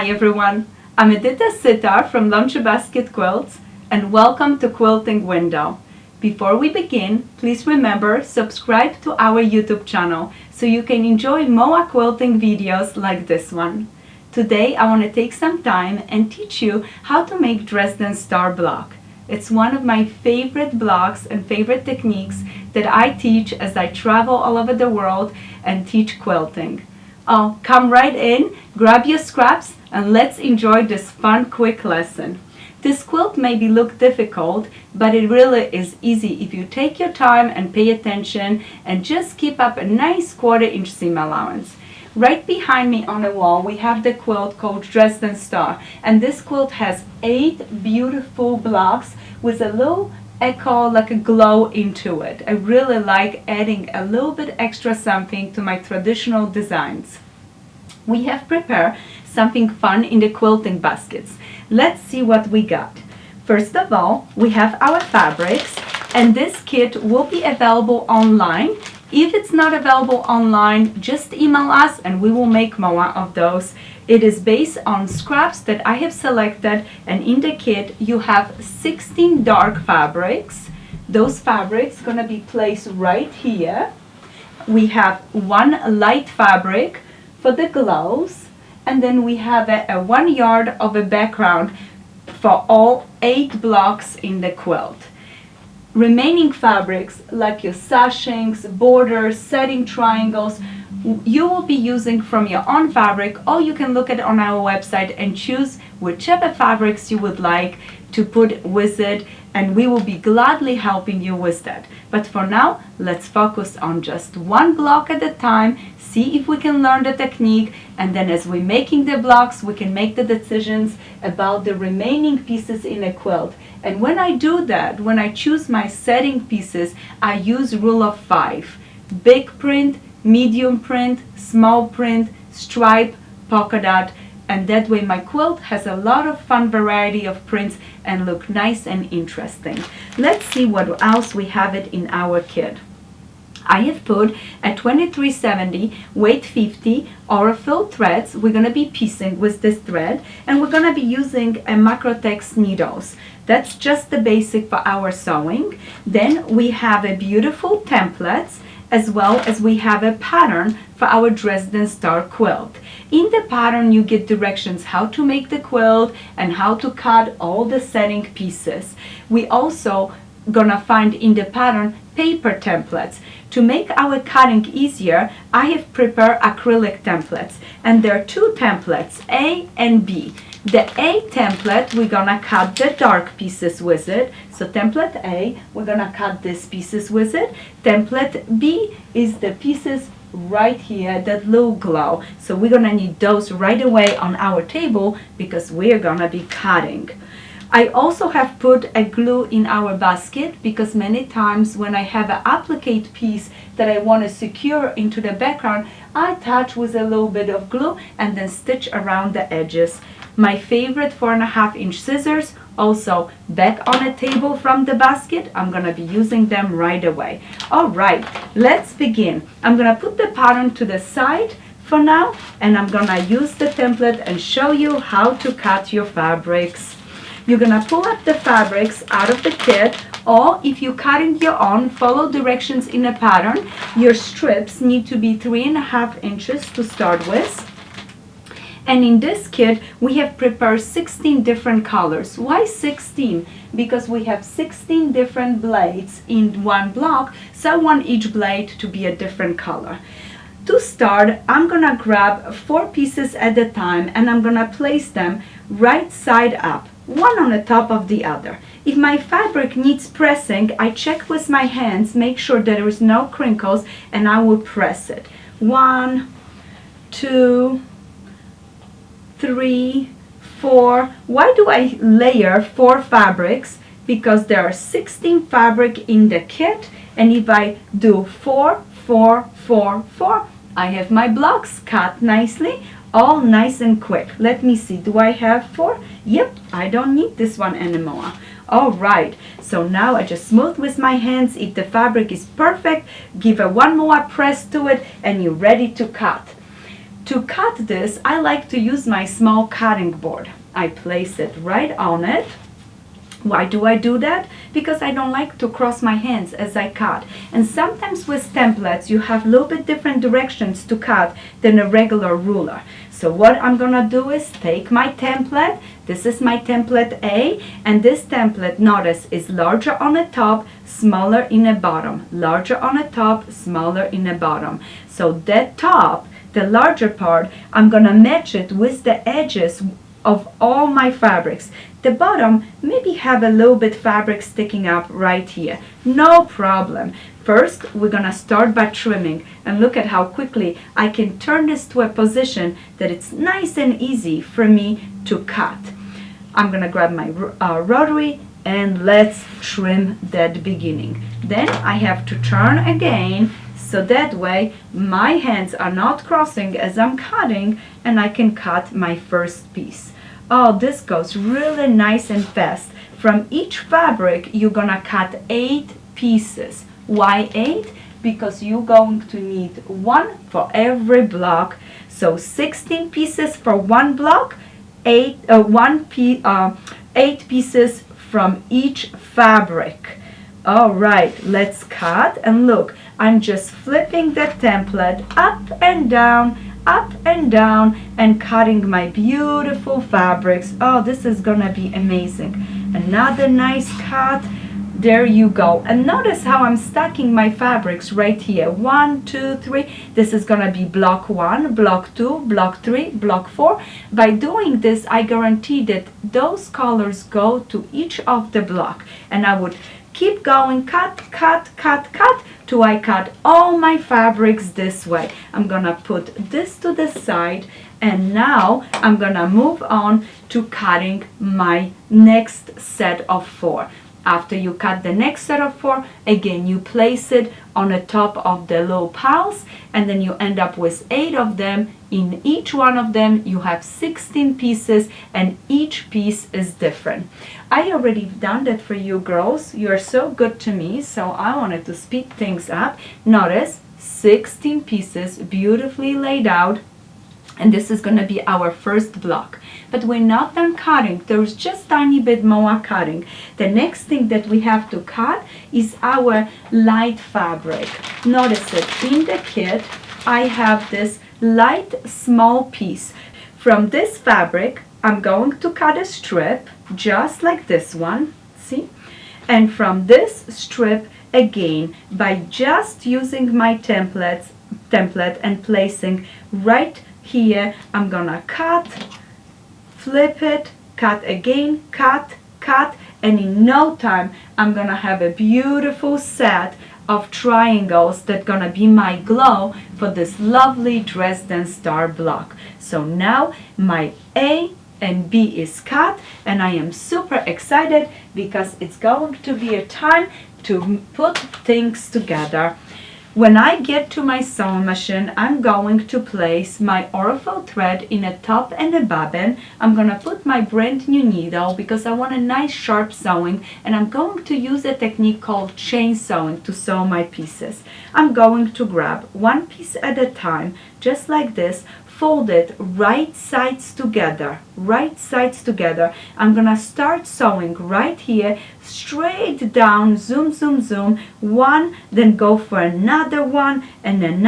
Hi everyone, I'm Edyta from Laundry Basket Quilts and welcome to Quilting Window. Before we begin, please remember subscribe to our YouTube channel so you can enjoy more quilting videos like this one. Today I want to take some time and teach you how to make Dresden Star block. It's one of my favorite blocks and favorite techniques that I teach as I travel all over the world and teach quilting. Oh, come right in, grab your scraps, and let's enjoy this fun, quick lesson. This quilt may look difficult, but it really is easy if you take your time and pay attention and just keep up a nice 1/4 inch seam allowance. Right behind me on the wall we have the quilt called Dresden Star, and this quilt has 8 beautiful blocks with a little echo, like a glow into it. I really like adding a little bit extra something to my traditional designs. We have prepared something fun in the quilting baskets. Let's see what we got. First of all, we have our fabrics, and this kit will be available online. If it's not available online, just email us and we will make more of those. It is based on scraps that I have selected, and in the kit you have 16 dark fabrics. Those fabrics gonna be placed right here. We have 1 light fabric for the gloves, and then we have a 1 yard of a background for all 8 blocks in the quilt. Remaining fabrics like your sashings, borders, setting triangles, you will be using from your own fabric, or you can look at on our website and choose whichever fabrics you would like to put with it, and we will be gladly helping you with that. But for now, let's focus on just 1 block at a time, see if we can learn the technique, and then as we're making the blocks, we can make the decisions about the remaining pieces in a quilt. And when I do that, when I choose my setting pieces, I use rule of 5. Big print, medium print, small print, stripe, polka dot, and that way my quilt has a lot of fun variety of prints and look nice and interesting. Let's see what else we have it in our kit. I have put a 2370 weight 50 Aurifil threads. We're going to be piecing with this thread, and we're going to be using a Macrotex needles. That's just the basic for our sewing. Then we have a beautiful templates, as well as we have a pattern for our Dresden Star quilt. In the pattern you get directions how to make the quilt and how to cut all the setting pieces. We also gonna find in the pattern paper templates. To make our cutting easier, I have prepared acrylic templates, and there are 2 templates, A and B. The A template, we're gonna cut the dark pieces with it. So template A, we're gonna cut these pieces with it. Template B is the pieces right here, that little glow. So we're gonna need those right away on our table because we're gonna be cutting. I also have put a glue in our basket because many times when I have an applique piece that I want to secure into the background, I touch with a little bit of glue and then stitch around the edges. My favorite 4.5 inch scissors, also back on a table from the basket. I'm gonna be using them right away. All right, let's begin. I'm gonna put the pattern to the side for now, and I'm gonna use the template and show you how to cut your fabrics. You're gonna pull up the fabrics out of the kit, or if you're cutting your own, follow directions in a pattern. Your strips need to be 3.5 inches to start with. And in this kit, we have prepared 16 different colors. Why 16? Because we have 16 different blades in 1 block, so I want each blade to be a different color. To start, I'm gonna grab 4 pieces at a time, and I'm gonna place them right side up, one on the top of the other. If my fabric needs pressing, I check with my hands, make sure there is no crinkles, and I will press it. 1, 2, 3, 4. Why do I layer 4 fabrics? Because there are 16 fabric in the kit, and if I do 4, 4, 4, 4, I have my blocks cut nicely, all nice and quick. Let me see, do I have 4? Yep, I don't need this one anymore. All right, so now I just smooth with my hands. If the fabric is perfect, give a 1 more press to it, and you're ready to cut. To cut this, I like to use my small cutting board. I place it right on it. Why do I do that? Because I don't like to cross my hands as I cut. And sometimes with templates, you have a little bit different directions to cut than a regular ruler. So what I'm gonna do is take my template. This is my template A, and this template, notice, is larger on the top, smaller in the bottom. Larger on the top, smaller in the bottom. So that top, the larger part, I'm gonna match it with the edges of all my fabrics. The bottom maybe have a little bit fabric sticking up right here. No problem. First, we're gonna start by trimming, and look at how quickly I can turn this to a position that it's nice and easy for me to cut. I'm gonna grab my rotary and let's trim that beginning. Then I have to turn again, so that way my hands are not crossing as I'm cutting, and I can cut my first piece. Oh, this goes really nice and fast. From each fabric, you're gonna cut 8 pieces. Why 8? Because you're going to need 1 for every block. So 16 pieces for one block, 8 pieces from each fabric. All right, let's cut, and look, I'm just flipping the template up and down, and cutting my beautiful fabrics. Oh, this is gonna be amazing. Another nice cut. There you go. And notice how I'm stacking my fabrics right here. 1, 2, 3. This is gonna be block 1, block 2, block 3, block 4. By doing this, I guarantee that those colors go to each of the block. And I would keep going, cut, till I cut all my fabrics this way. I'm gonna put this to the side, and now I'm gonna move on to cutting my next set of 4. After you cut the next set of 4, again you place it on the top of the low piles, and then you end up with 8 of them. In each one of them you have 16 pieces, and each piece is different. I already done that for you girls. You're so good to me, so I wanted to speed things up. Notice 16 pieces beautifully laid out, and this is going to be our first block. But we're not done cutting. There's just tiny bit more cutting. The next thing that we have to cut is our light fabric. Notice it in the kit. I have this light small piece. From this fabric, I'm going to cut a strip just like this one. See? And from this strip, again, by just using my template and placing right here, I'm gonna cut, flip it, cut again, cut, and in no time I'm gonna have a beautiful set of triangles that gonna be my glow for this lovely Dresden Star block. So now my A and B is cut, and I am super excited because it's going to be a time to put things together. When I get to my sewing machine, I'm going to place my orifel thread in a top and a bobbin. I'm going to put my brand new needle because I want a nice sharp sewing, and I'm going to use a technique called chain sewing to sew my pieces. I'm going to grab one piece at a time, just like this, fold it right sides together. I'm gonna start sewing right here, straight down, zoom, one, then go for another one, and in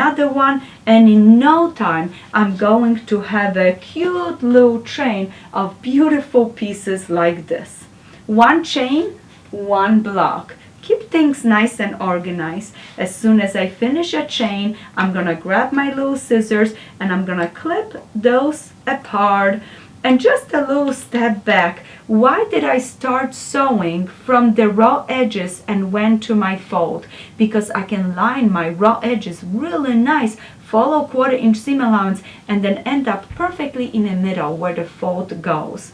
no time I'm going to have a cute little chain of beautiful pieces like this. One chain, one block. Keep things nice and organized. As soon as I finish a chain, I'm gonna grab my little scissors and I'm gonna clip those apart, and just a little step back. Why did I start sewing from the raw edges and went to my fold? Because I can line my raw edges really nice, follow 1/4 inch seam allowance, and then end up perfectly in the middle where the fold goes.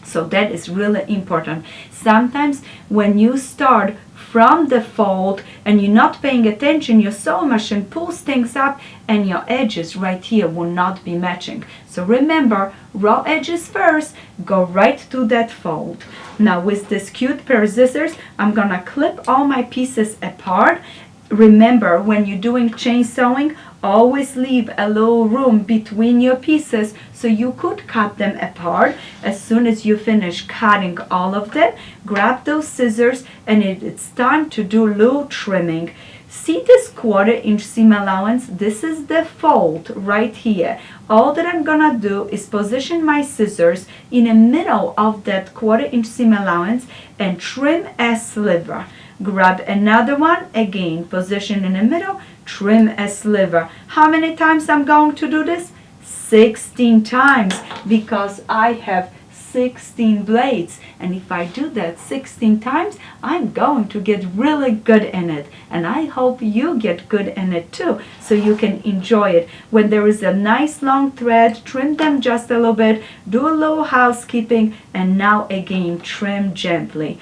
So that is really important. Sometimes when you start from the fold and you're not paying attention, your sewing machine pulls things up and your edges right here will not be matching. So remember, raw edges first, go right to that fold. Now with this cute pair of scissors, I'm gonna clip all my pieces apart, Remember, when you're doing chain sewing, always leave a little room between your pieces so you could cut them apart. As soon as you finish cutting all of them, grab those scissors and it's time to do a little trimming. See this 1/4 inch seam allowance? This is the fold right here. All that I'm gonna do is position my scissors in the middle of that 1/4 inch seam allowance and trim a sliver. Grab another one, again, position in the middle, trim a sliver. How many times I'm going to do this? 16 times, because I have 16 blades. And if I do that 16 times, I'm going to get really good in it. And I hope you get good in it too, so you can enjoy it. When there is a nice long thread, trim them just a little bit, do a little housekeeping, and now again, trim gently.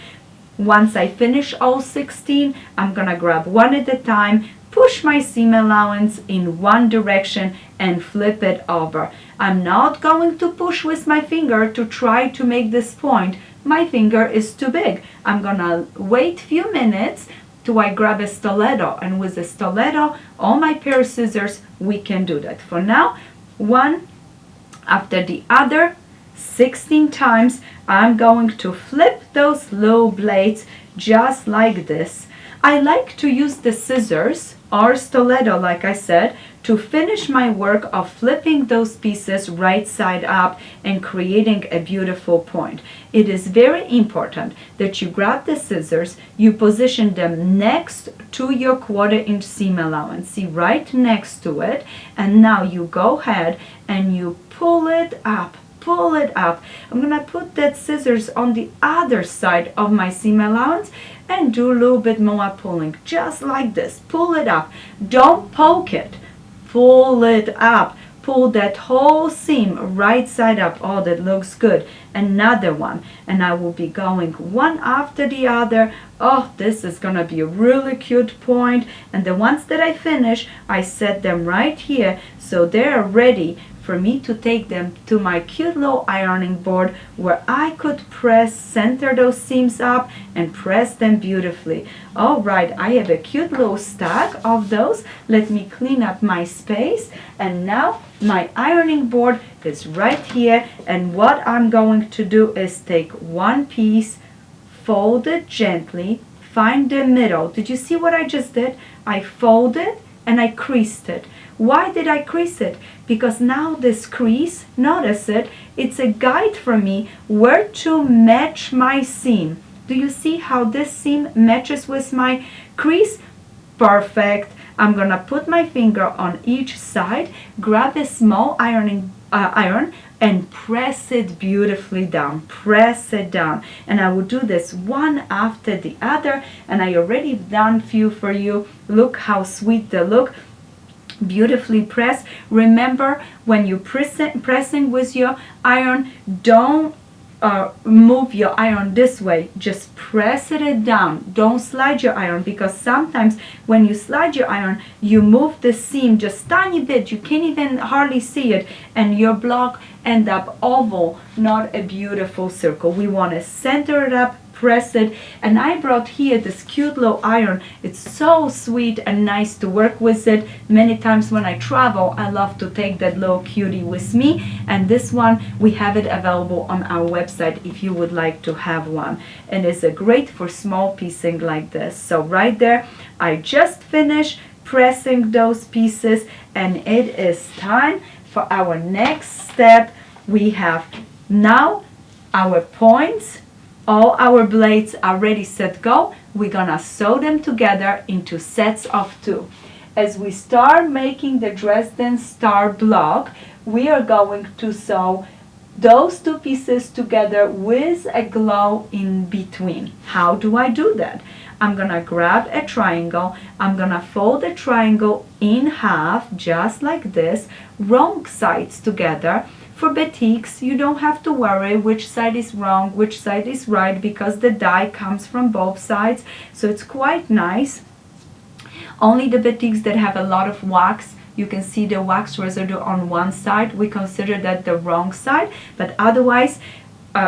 Once I finish all 16, I'm gonna grab one at a time, push my seam allowance in one direction and flip it over. I'm not going to push with my finger to try to make this point. My finger is too big. I'm gonna wait a few minutes till I grab a stiletto, and with a stiletto or my pair of scissors, we can do that. For now, one after the other, 16 times, I'm going to flip those little blades just like this. I like to use the scissors or stiletto, like I said, to finish my work of flipping those pieces right side up and creating a beautiful point. It is very important that you grab the scissors, you position them next to your 1/4 inch seam allowance, see, right next to it, and now you go ahead and you pull it up. Pull it up. I'm gonna put that scissors on the other side of my seam allowance and do a little bit more pulling, just like this. Pull it up. Don't poke it. Pull it up. Pull that whole seam right side up. Oh, that looks good. Another one. And I will be going one after the other. Oh, this is gonna be a really cute point. And the ones that I finish, I set them right here so they're ready for me to take them to my cute little ironing board where I could press, center those seams up and press them beautifully. All right, I have a cute little stack of those. Let me clean up my space. And now my ironing board is right here. And what I'm going to do is take one piece, fold it gently, find the middle. Did you see what I just did? I folded and I creased it. Why did I crease it? Because now this crease, notice it, it's a guide for me where to match my seam. Do you see how this seam matches with my crease? Perfect. I'm gonna put my finger on each side, grab a small iron and press it beautifully down. Press it down. And I will do this one after the other, and I already done few for you. Look how sweet they look. Beautifully pressed. Remember, when you're pressing with your iron, don't move your iron this way. Just press it down. Don't slide your iron, because sometimes when you slide your iron, you move the seam just tiny bit. You can't even hardly see it, and your block end up oval, not a beautiful circle. We want to center it up, press it. And I brought here this cute little iron. It's so sweet and nice to work with it. Many times when I travel, I love to take that little cutie with me. And this one, we have it available on our website if you would like to have one. And it's a great for small piecing like this. So right there, I just finished pressing those pieces, and it is time for our next step. We have now our points. All our blades are ready, set, go. We're gonna sew them together into sets of 2. As we start making the Dresden Star block, we are going to sew those 2 pieces together with a glow in between. How do I do that? I'm gonna grab a triangle. I'm gonna fold the triangle in half, just like this, wrong sides together. For batiks, you don't have to worry which side is wrong, which side is right, because the dye comes from both sides, so it's quite nice. Only the batiks that have a lot of wax, you can see the wax residue on one side, we consider that the wrong side, but otherwise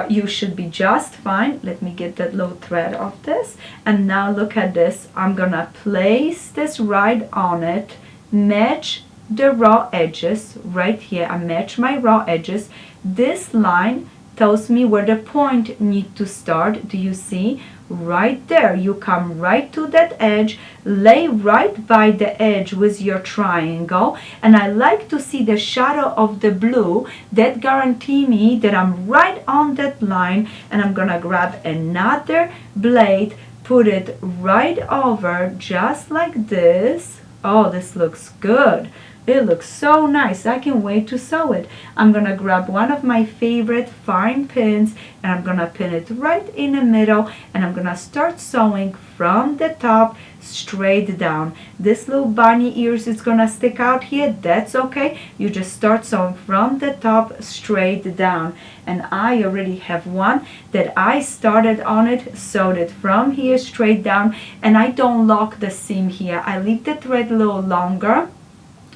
you should be just fine. Let me get that little thread of this. And now look at this. I'm gonna place this right on it, match the raw edges right here. I match my raw edges. This line tells me where the point need to start. Do you see? Right there. You come right to that edge, lay right by the edge with your triangle, and I like to see the shadow of the blue. That guarantee me that I'm right on that line, and I'm gonna grab another blade, put it right over just like this. Oh, this looks good. It looks so nice. I can't wait to sew it. I'm gonna grab one of my favorite fine pins, and I'm gonna pin it right in the middle, and I'm gonna start sewing from the top straight down. This little bunny ears is gonna stick out here. That's okay. You just start sewing from the top straight down. And I already have one that I started on it, sewed it from here straight down, and I don't lock the seam here. I leave the thread a little longer.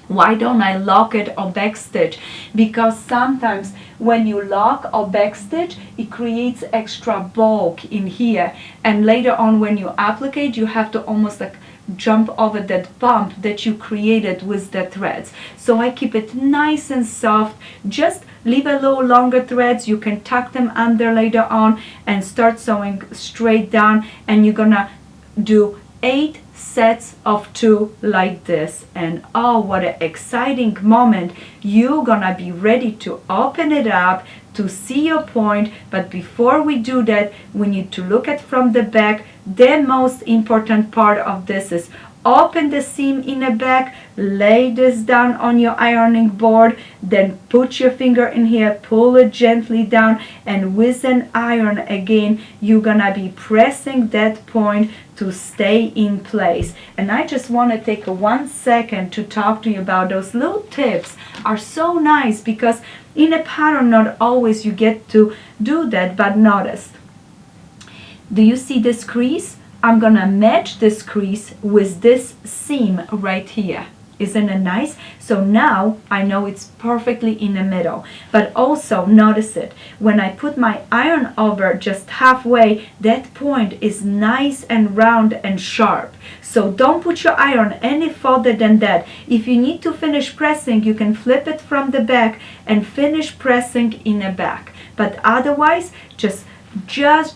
Why don't I lock it or backstitch? Because sometimes when you lock or backstitch, it creates extra bulk in here. And later on when you applicate, you have to almost like jump over that bump that you created with the threads. So I keep it nice and soft. Just leave a little longer threads. You can tuck them under later on and start sewing straight down. And you're gonna do 8 sets of 2 like this, and oh, what an exciting moment. You're gonna be ready to open it up to see your point. But before we do that, we need to look at from the back. The most important part of this is open the seam in the back, lay this down on your ironing board, then put your finger in here, pull it gently down, and with an iron again, you're gonna be pressing that point to stay in place. And I just want to take 1 second to talk to you about those little tips. Are so nice because in a pattern not always you get to do that. But notice, do you see this crease? I'm gonna match this crease with this seam right here. Isn't it nice? So now I know it's perfectly in the middle. But also notice it. When I put my iron over just halfway, that point is nice and round and sharp. So don't put your iron any further than that. If you need to finish pressing, you can flip it from the back and finish pressing in the back. But otherwise, just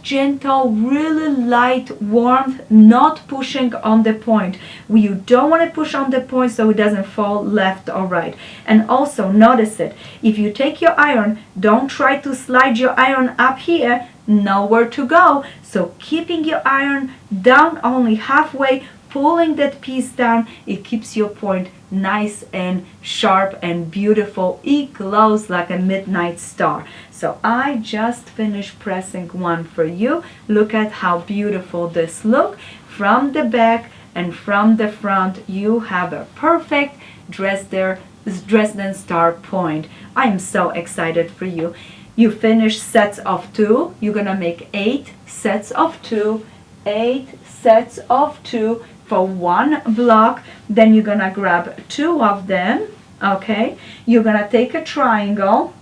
gentle, really light warmth, not pushing on the point. You don't want to push on the point so it doesn't fall left or right. And also notice it. If you take your iron, don't try to slide your iron up here, nowhere to go. So keeping your iron down only halfway, pulling that piece down, it keeps your point nice and sharp and beautiful. It glows like a midnight star. So I just finished pressing one for you. Look at how beautiful this look. From the back and from the front, you have a perfect Dresden Star point. I am so excited for you. You finish sets of 2. You're gonna make 8 sets of 2, 8 sets of 2 for 1 block. Then you're gonna grab 2 of them. Okay, you're gonna take a triangle,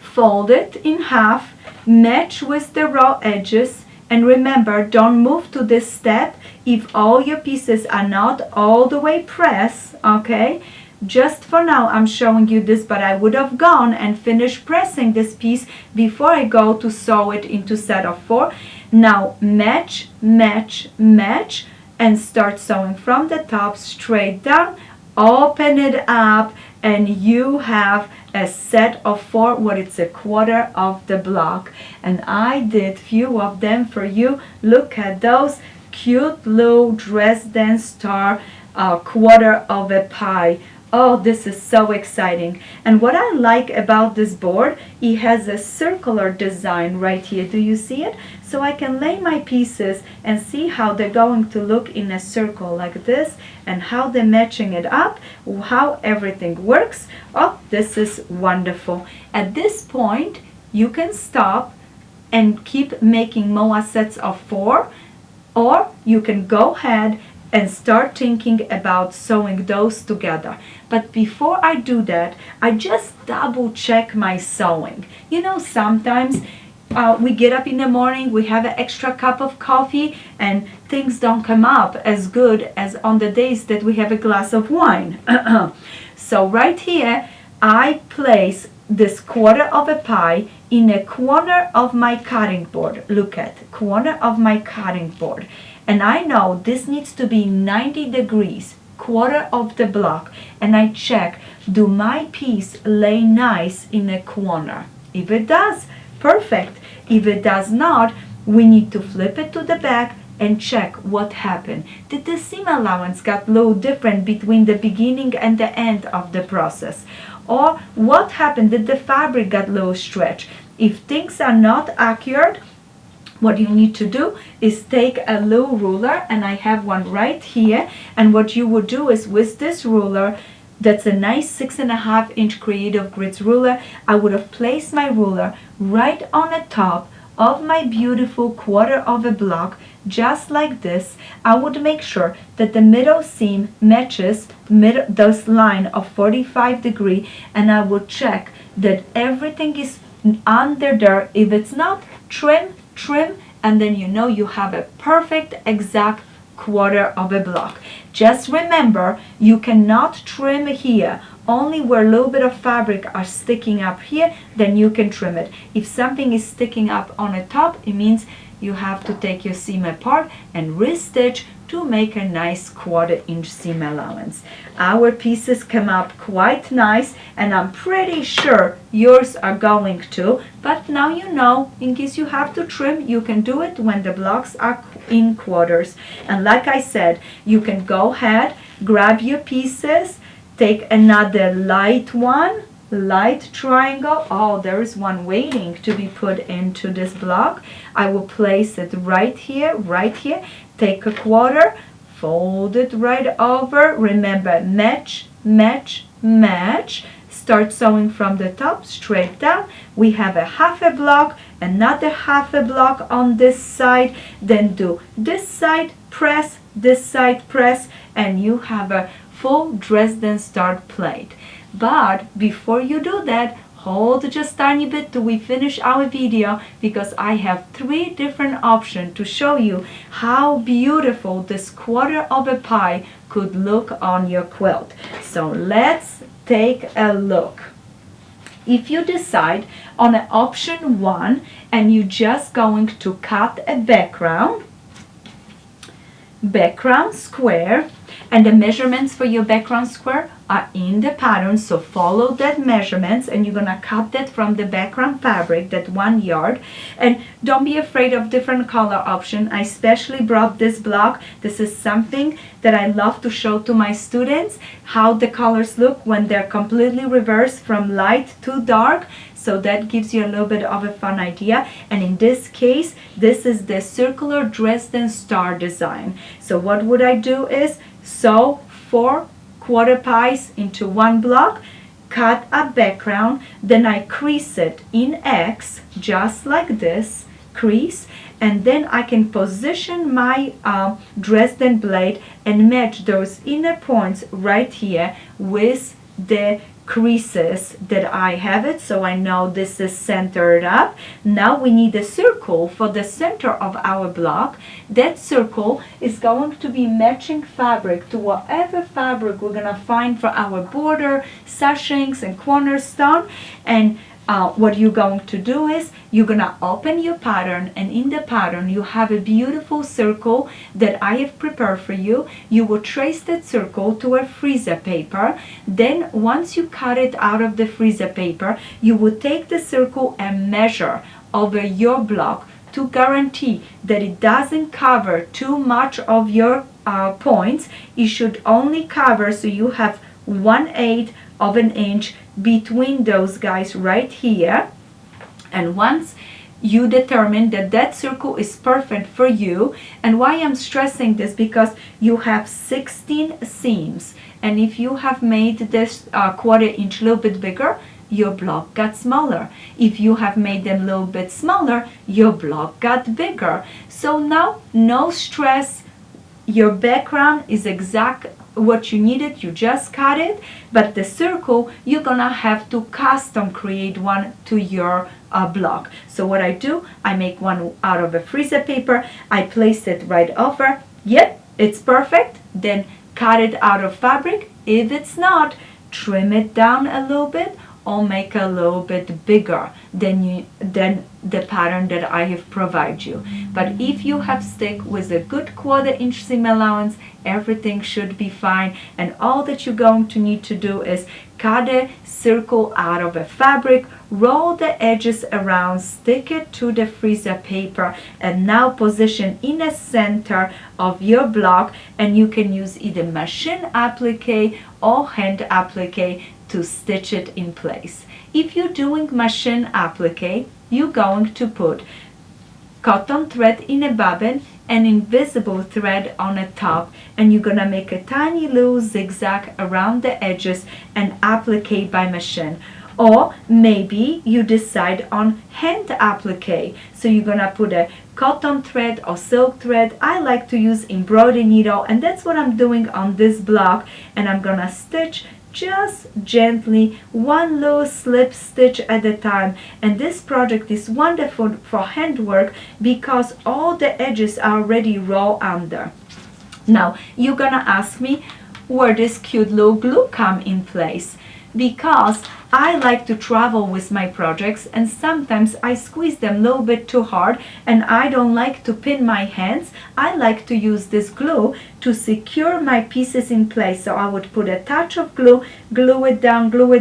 fold it in half, match with the raw edges, and remember, don't move to this step if all your pieces are not all the way pressed. Okay, just for now I'm showing you this, but I would have gone and finished pressing this piece before I go to sew it into set of 4. Now match, match, match, and start sewing from the top straight down. Open it up, and you have a set of 4, what it's a quarter of the block. And I did few of them for you. Look at those cute little Dresden Star quarter of a pie. Oh, this is so exciting. And what I like about this board, it has a circular design right here. Do you see it? So I can lay my pieces and see how they're going to look in a circle like this, and how they're matching it up, how everything works. Oh, this is wonderful. At this point, you can stop and keep making more sets of 4, or you can go ahead and start thinking about sewing those together. But before I do that, I just double check my sewing. You know, sometimes we get up in the morning, we have an extra cup of coffee, and things don't come up as good as on the days that we have a glass of wine. So right here, I place this quarter of a pie in a corner of my cutting board. Look at corner of my cutting board. And I know this needs to be 90 degrees, quarter of the block. And I check, do my piece lay nice in a corner? If it does, perfect. If it does not, we need to flip it to the back and check what happened. Did the seam allowance got a little different between the beginning and the end of the process? Or what happened? Did the fabric got a little stretched? If things are not accurate, what you need to do is take a little ruler, and I have one right here, and what you would do is with this ruler, that's a nice 6.5-inch Creative Grids ruler, I would have placed my ruler right on the top of my beautiful quarter of a block, just like this. I would make sure that the middle seam matches this line of 45 degree, and I will check that everything is under there. If it's not, trim, and then you know you have a perfect exact quarter of a block. Just remember, you cannot trim here. Only where a little bit of fabric are sticking up here, then you can trim it. If something is sticking up on the top, it means you have to take your seam apart and restitch to make a nice 1/4 inch seam allowance. Our pieces come up quite nice, and I'm pretty sure yours are going to, but now you know, in case you have to trim, you can do it when the blocks are in quarters. And like I said, you can go ahead, grab your pieces, take another light triangle. Oh, there is one waiting to be put into this block. I will place it right here. Take a 1/4, fold it right over. Remember, match, start sewing from the top straight down. We have a 1/2 block, another 1/2 block on this side, then do this side, press, this side, press, and you have a full Dresden Star plate. But before you do that, hold just a tiny bit till we finish our video, because I have 3 different options to show you how beautiful this 1/4 of a pie could look on your quilt. So let's take a look. If you decide on an option 1 and you're just going to cut a background square, and the measurements for your background square are in the pattern, so follow that measurements, and you're gonna cut that from the background fabric, that 1 yard. And don't be afraid of different color option. I especially brought this block. This is something that I love to show to my students, how the colors look when they're completely reversed from light to dark. So that gives you a little bit of a fun idea. And in this case, this is the circular Dresden Star design. So what would I do is sew 4 1/4 pies into 1 block, cut a background, then I crease it in X, just like this, crease, and then I can position my Dresden blade and match those inner points right here with the creases that I have it, so I know this is centered up. Now we need a circle for the center of our block. That circle is going to be matching fabric to whatever fabric we're gonna find for our border, sashings, and cornerstone. And what you're going to do is you're gonna open your pattern, and in the pattern you have a beautiful circle that I have prepared for you. You will trace that circle to a freezer paper. Then once you cut it out of the freezer paper, you will take the circle and measure over your block to guarantee that it doesn't cover too much of your points. It should only cover, so you have 1/8 of an inch between those guys right here. And once you determine that that circle is perfect for you, and why I'm stressing this, because you have 16 seams, and if you have made this 1/4 inch a little bit bigger, your block got smaller. If you have made them a little bit smaller, your block got bigger. So now, no stress. your background is exact what you needed, you just cut it, but the circle you're gonna have to custom create one to your block. So what I do, I make one out of a freezer paper, I place it right over. Yep, it's perfect. Then cut it out of fabric. If it's not, trim it down a little bit or make a little bit bigger than the pattern that I have provided you. But if you have stick with a good 1/4 inch seam allowance, everything should be fine, and all that you're going to need to do is cut a circle out of a fabric, roll the edges around, stick it to the freezer paper, and now position in the center of your block, and you can use either machine applique or hand applique to stitch it in place. If you're doing machine applique, you're going to put cotton thread in a bobbin and invisible thread on the top, and you're gonna make a tiny little zigzag around the edges and applique by machine. Or maybe you decide on hand applique, so you're gonna put a cotton thread or silk thread. I like to use embroidery needle, and that's what I'm doing on this block, and I'm gonna stitch just gently, one little slip stitch at a time. And this project is wonderful for handwork because all the edges are already raw under. Now you're gonna ask me where this cute little glue come in place, because I like to travel with my projects, and sometimes I squeeze them a little bit too hard, and I don't like to pin my hands. I like to use this glue to secure my pieces in place. So I would put a touch of glue, glue it down, glue,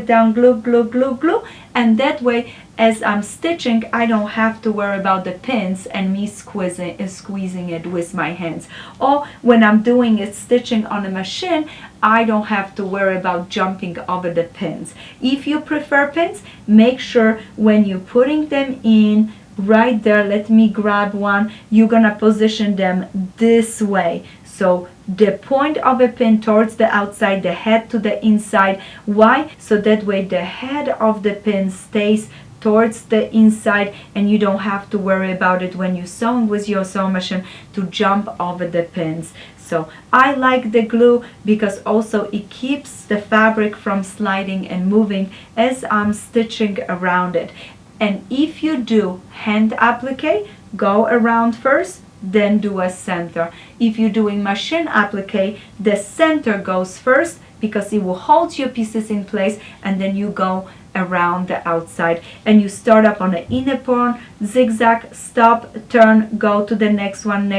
glue, and that way as I'm stitching, I don't have to worry about the pins and me squeezing it with my hands. Or when I'm doing it stitching on a machine, I don't have to worry about jumping over the pins. If you prefer pins, make sure when you're putting them in right there, let me grab one, you're gonna position them this way. So the point of a pin towards the outside, the head to the inside. Why? So that way the head of the pin stays towards the inside, and you don't have to worry about it when you're sewing with your sewing machine to jump over the pins. So I like the glue because also it keeps the fabric from sliding and moving as I'm stitching around it. And if you do hand applique, go around first, then do a center. If you're doing machine applique, the center goes first because it will hold your pieces in place, and then you go around the outside, and you start up on the inner pawn, zigzag, stop, turn, go to the next one,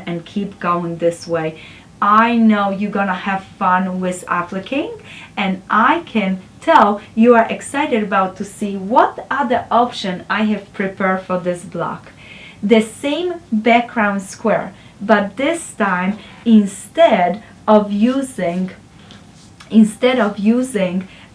and keep going this way. I know you're gonna have fun with appliquing, and I can tell you are excited about to see what other option I have prepared for this block. The same background square, but this time instead of using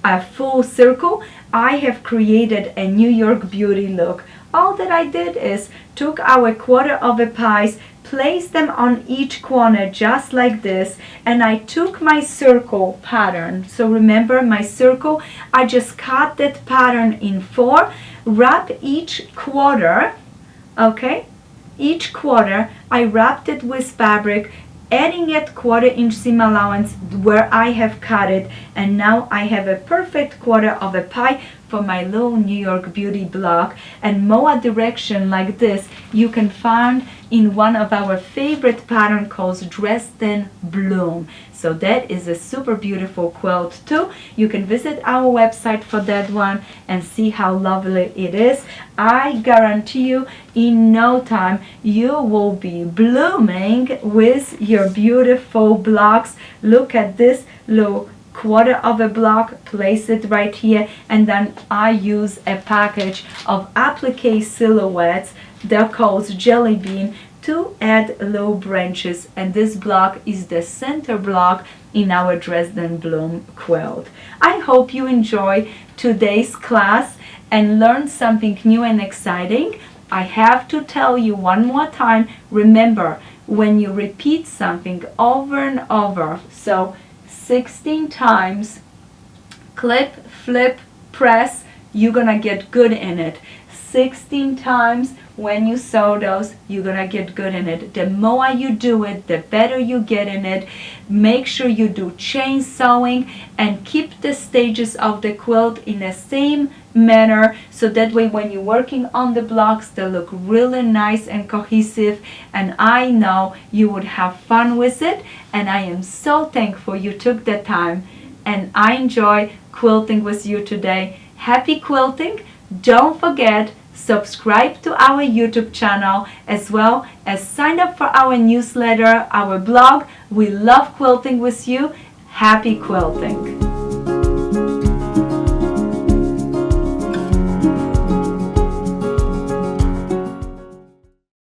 a full circle, I have created a New York beauty look. All that I did is took our 1/4 of a pies, placed them on each corner just like this, and I took my circle pattern. So remember my circle, I just cut that pattern in 4, wrap each 1/4, okay? Each 1/4 I wrapped it with fabric, adding it 1/4 inch seam allowance where I have cut it, and now I have a perfect 1/4 of a pie for my little New York beauty block. And more direction like this you can find in one of our favorite pattern called Dresden Bloom. So that is a super beautiful quilt too. You can visit our website for that one and see how lovely it is. I guarantee you in no time you will be blooming with your beautiful blocks. Look at this little 1/4 of a block, place it right here, and then I use a package of applique silhouettes, they're called jelly bean, to add low branches, and this block is the center block in our Dresden Bloom quilt. I hope you enjoy today's class and learn something new and exciting. I have to tell you one more time, remember, when you repeat something over and over, so 16 times, clip, flip, press, you're gonna get good in it. 16 times. When you sew those, you're gonna get good in it. The more you do it, the better you get in it. Make sure you do chain sewing and keep the stages of the quilt in the same manner, so that way when you're working on the blocks, they look really nice and cohesive, and I know you would have fun with it. And I am so thankful you took the time, and I enjoy quilting with you today. Happy quilting! Don't forget, subscribe to our YouTube channel, as well as sign up for our newsletter, our blog. We love quilting with you. Happy quilting!